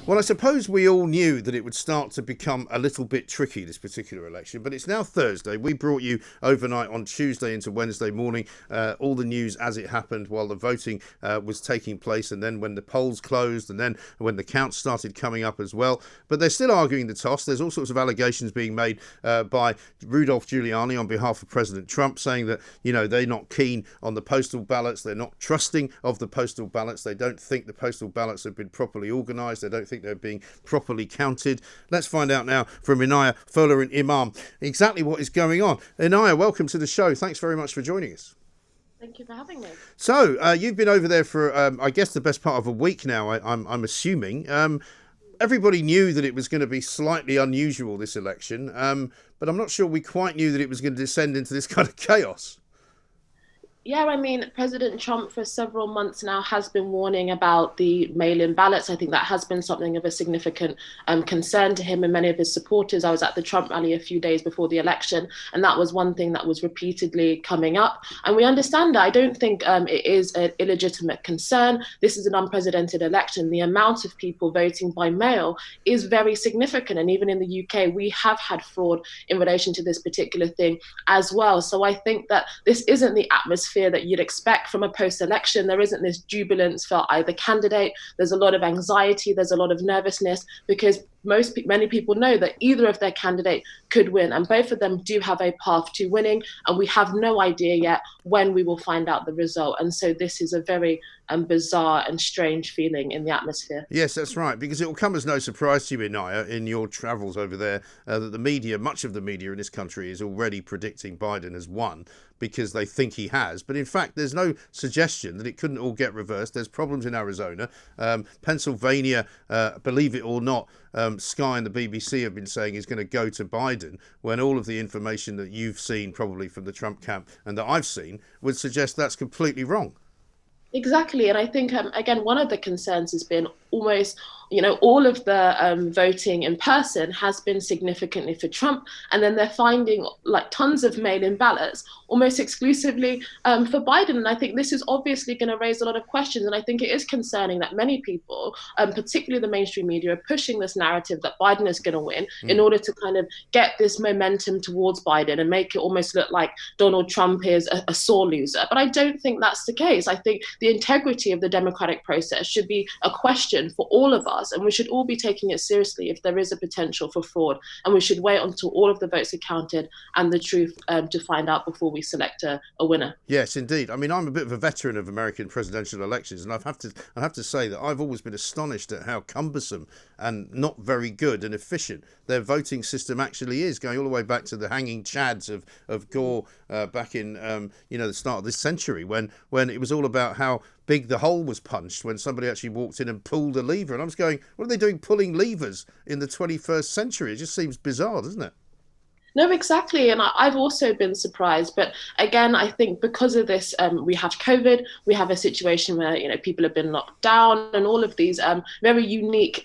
Well, I suppose we all knew that it would start to become a little bit tricky, this particular election, but it's now Thursday. We brought you overnight on Tuesday into Wednesday morning all the news as it happened while the voting was taking place, and then when the polls closed, and then when the counts started coming up as well. But they're still arguing the toss. There's all sorts of allegations being made by Rudolph Giuliani on behalf of President Trump, saying that, you know, they're not keen on the postal ballots. They're not trusting of the postal ballots. They don't think the postal ballots have been properly organised. They don't think they're being properly counted. Let's find out now from Inaya Folarin Iman exactly what is going on. Inaya, welcome to the show. Thanks very much for joining us. Thank you for having me. So you've been over there for, I guess, the best part of a week now, I'm assuming. Everybody knew that it was going to be slightly unusual, this election, but I'm not sure we quite knew that it was going to descend into this kind of chaos. Yeah, I mean, President Trump for several months now has been warning about the mail-in ballots. I think that has been something of a significant concern to him and many of his supporters. I was at the Trump rally a few days before the election, and that was one thing that was repeatedly coming up. And we understand that. I don't think it is an illegitimate concern. This is an unprecedented election. The amount of people voting by mail is very significant. And even in the UK, we have had fraud in relation to this particular thing as well. So I think that this isn't the atmosphere that you'd expect from a post-election. There isn't this jubilance for either candidate. There's a lot of anxiety. There's a lot of nervousness because many people know that either of their candidate could win, and both of them do have a path to winning, and we have no idea yet when we will find out the result. And so this is a very bizarre and strange feeling in the atmosphere. Yes, that's right, because it will come as no surprise to you, Inaya, in your travels over there, that the media, much of the media in this country, is already predicting Biden has won because they think he has. But in fact, there's no suggestion that it couldn't all get reversed. There's problems in Arizona. Pennsylvania, believe it or not, Sky and the BBC have been saying is going to go to Biden, when all of the information that you've seen probably from the Trump camp and that I've seen would suggest that's completely wrong. Exactly. And I think, again, one of the concerns has been almost, all of the voting in person has been significantly for Trump. And then they're finding like tons of mail-in ballots almost exclusively for Biden. And I think this is obviously going to raise a lot of questions. And I think it is concerning that many people, particularly the mainstream media, are pushing this narrative that Biden is going to win in order to kind of get this momentum towards Biden and make it almost look like Donald Trump is a sore loser. But I don't think that's the case. I think the integrity of the democratic process should be a question for all of us, and we should all be taking it seriously if there is a potential for fraud, and we should wait until all of the votes are counted and the truth to find out before we select a winner. Yes, indeed. I mean, I'm a bit of a veteran of American presidential elections, and I have to say that I've always been astonished at how cumbersome and not very good and efficient their voting system actually is, going all the way back to the hanging chads of Gore back in the start of this century, when it was all about how big the hole was punched when somebody actually walked in and pulled a lever. And I was going, what are they doing pulling levers in the 21st century? It just seems bizarre, doesn't it? No, exactly. And I've also been surprised. But again, I think because of this, we have COVID, we have a situation where, people have been locked down and all of these very unique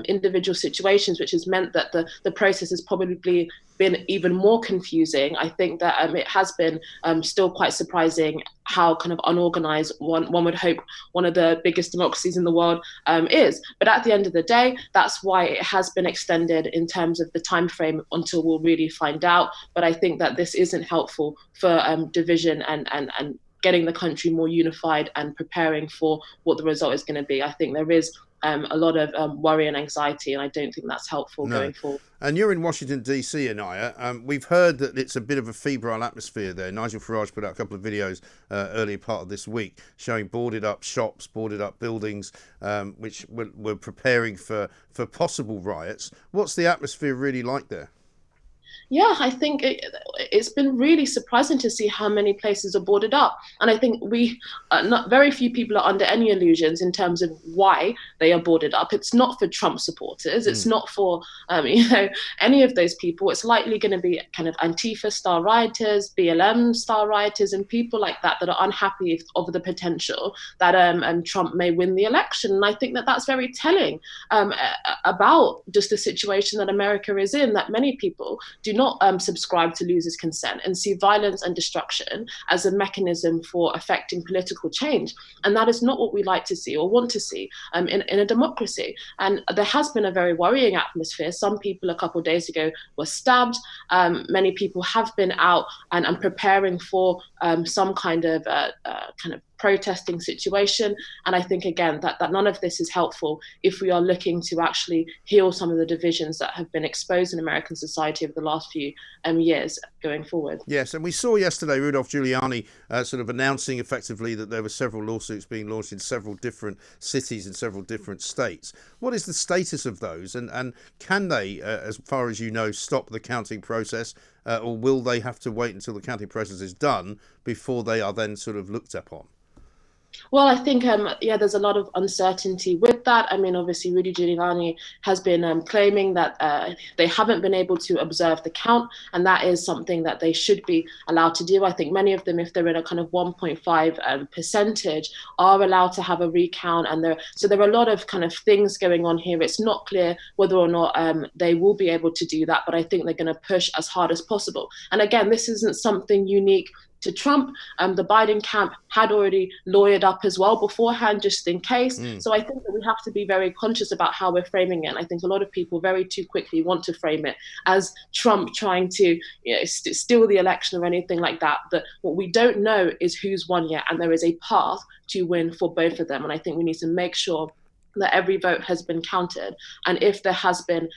individual situations, which has meant that the process has probably been even more confusing. I think that it has been still quite surprising how kind of unorganized one would hope one of the biggest democracies in the world is. But at the end of the day, that's why it has been extended in terms of the time frame until we'll really find out. But I think that this isn't helpful for division and getting the country more unified and preparing for what the result is going to be. I think there is a lot of worry and anxiety, and I don't think that's helpful going forward. And you're in Washington, D.C., Inaya. We've heard that it's a bit of a febrile atmosphere there. Nigel Farage put out a couple of videos earlier part of this week showing boarded up shops, boarded up buildings, which were preparing for possible riots. What's the atmosphere really like there? Yeah, I think it's been really surprising to see how many places are boarded up. And I think very few people are under any illusions in terms of why they are boarded up. It's not for Trump supporters. It's not for, any of those people. It's likely going to be kind of Antifa-style rioters, BLM-style rioters, and people like that are unhappy of the potential that Trump may win the election. And I think that that's very telling about just the situation that America is in, that many people do not subscribe to losers' consent and see violence and destruction as a mechanism for affecting political change. And that is not what we like to see or want to see in a democracy. And there has been a very worrying atmosphere. Some people a couple of days ago were stabbed. Many people have been out and preparing for some kind of protesting situation. And I think, again, that none of this is helpful if we are looking to actually heal some of the divisions that have been exposed in American society over the last few years going forward. Yes, and we saw yesterday Rudolph Giuliani sort of announcing effectively that there were several lawsuits being launched in several different cities in several different states. What is the status of those, and can they, as far as you know, stop the counting process, or will they have to wait until the counting process is done before they are then sort of looked upon? Well, I think, there's a lot of uncertainty with that. I mean, obviously, Rudy Giuliani has been claiming that they haven't been able to observe the count, and that is something that they should be allowed to do. I think many of them, if they're in a kind of 1.5 percentage, are allowed to have a recount. And so there are a lot of kind of things going on here. It's not clear whether or not they will be able to do that, but I think they're going to push as hard as possible. And again, this isn't something unique to Trump. The Biden camp had already lawyered up as well beforehand, just in case. So I think that we have to be very conscious about how we're framing it. And I think a lot of people very too quickly want to frame it as Trump trying to steal the election or anything like that. But what we don't know is who's won yet, and there is a path to win for both of them. And I think we need to make sure that every vote has been counted. And if there has been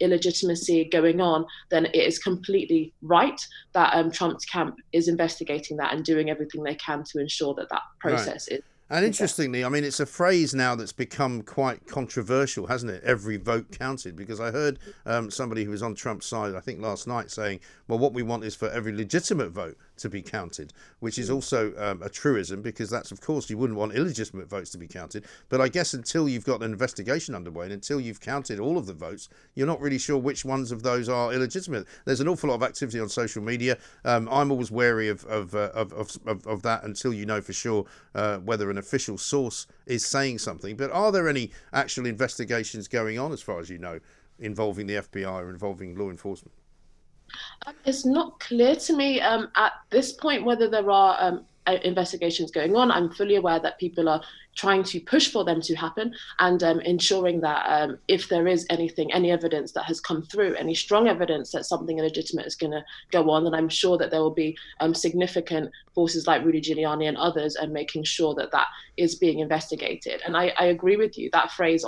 illegitimacy going on, then it is completely right that Trump's camp is investigating that and doing everything they can to ensure that process is. And interestingly, I mean, it's a phrase now that's become quite controversial, hasn't it? Every vote counted, because I heard somebody who was on Trump's side, I think last night, saying, well, what we want is for every legitimate vote to be counted, which is also a truism, because that's, of course, you wouldn't want illegitimate votes to be counted. But I guess until you've got an investigation underway and until you've counted all of the votes, you're not really sure which ones of those are illegitimate. There's an awful lot of activity on social media. I'm always wary of that until you know for sure whether an official source is saying something. But are there any actual investigations going on, as far as you know, involving the FBI or involving law enforcement? It's not clear to me at this point whether there are investigations going on. I'm fully aware that people are trying to push for them to happen, and ensuring that if there is any evidence that has come through, any strong evidence that something illegitimate is going to go on, then I'm sure that there will be significant forces like Rudy Giuliani and others and making sure that that is being investigated. And I agree with you, that phrase,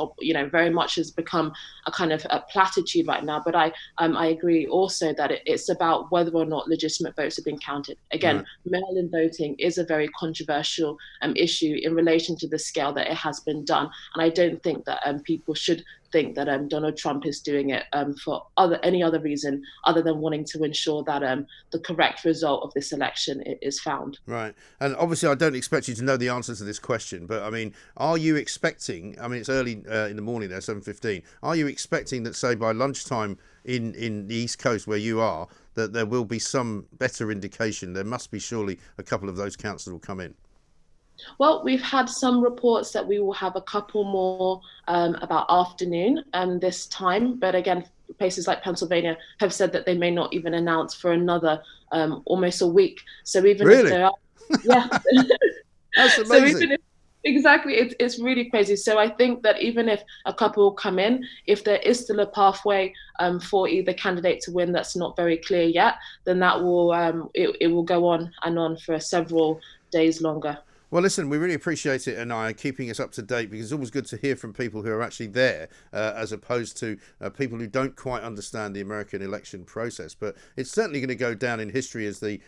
very much has become a kind of a platitude right now. But I agree also that it's about whether or not legitimate votes have been counted. Again, mail-in voting is a very controversial issue in relation to the scale that it has been done. And I don't think that people should think that Donald Trump is doing it for any other reason other than wanting to ensure that the correct result of this election is found. Right. And obviously I don't expect you to know the answer to this question, but I mean, are you expecting, I mean, it's early in the morning there, 7:15, are you expecting that, say, by lunchtime in the East Coast where you are, that there will be some better indication? There must be surely a couple of those counts that will come in. Well, we've had some reports that we will have a couple more about afternoon this time. But again, places like Pennsylvania have said that they may not even announce for another almost a week. So even if there are, yeah, that's amazing. So even if, exactly, it's really crazy. So I think that even if a couple will come in, if there is still a pathway for either candidate to win that's not very clear yet, then that will it will go on and on for several days longer. Well, listen, we really appreciate it, Inaya, keeping us up to date, because it's always good to hear from people who are actually there, as opposed to people who don't quite understand the American election process. But it's certainly going to go down in history as the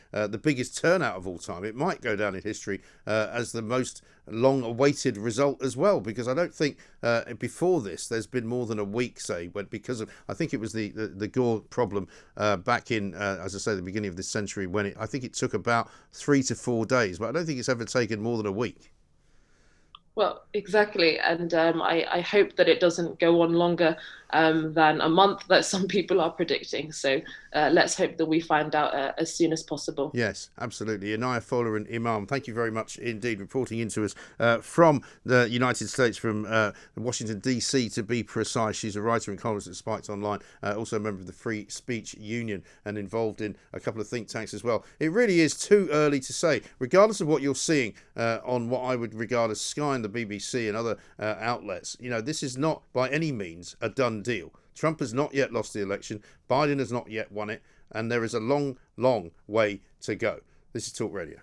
biggest turnout of all time. It might go down in history as the most long-awaited result as well, because I don't think before this there's been more than a week, say, because of, I think it was the Gore problem back in, as I say, the beginning of this century, when I think it took about 3 to 4 days, but I don't think it's ever taken more than a week. Well, exactly. And I hope that it doesn't go on longer than a month that some people are predicting. So let's hope that we find out as soon as possible. Yes, absolutely. Inaya Folarin Iman, thank you very much indeed, reporting into us from the United States, from Washington, D.C. to be precise. She's a writer and columnist at Spiked Online, also a member of the Free Speech Union and involved in a couple of think tanks as well. It really is too early to say, regardless of what you're seeing on what I would regard as Sky and the BBC and other outlets. You know, this is not by any means a done deal. Trump has not yet lost the election. Biden has not yet won it. And there is a long, long way to go. This is Talk Radio.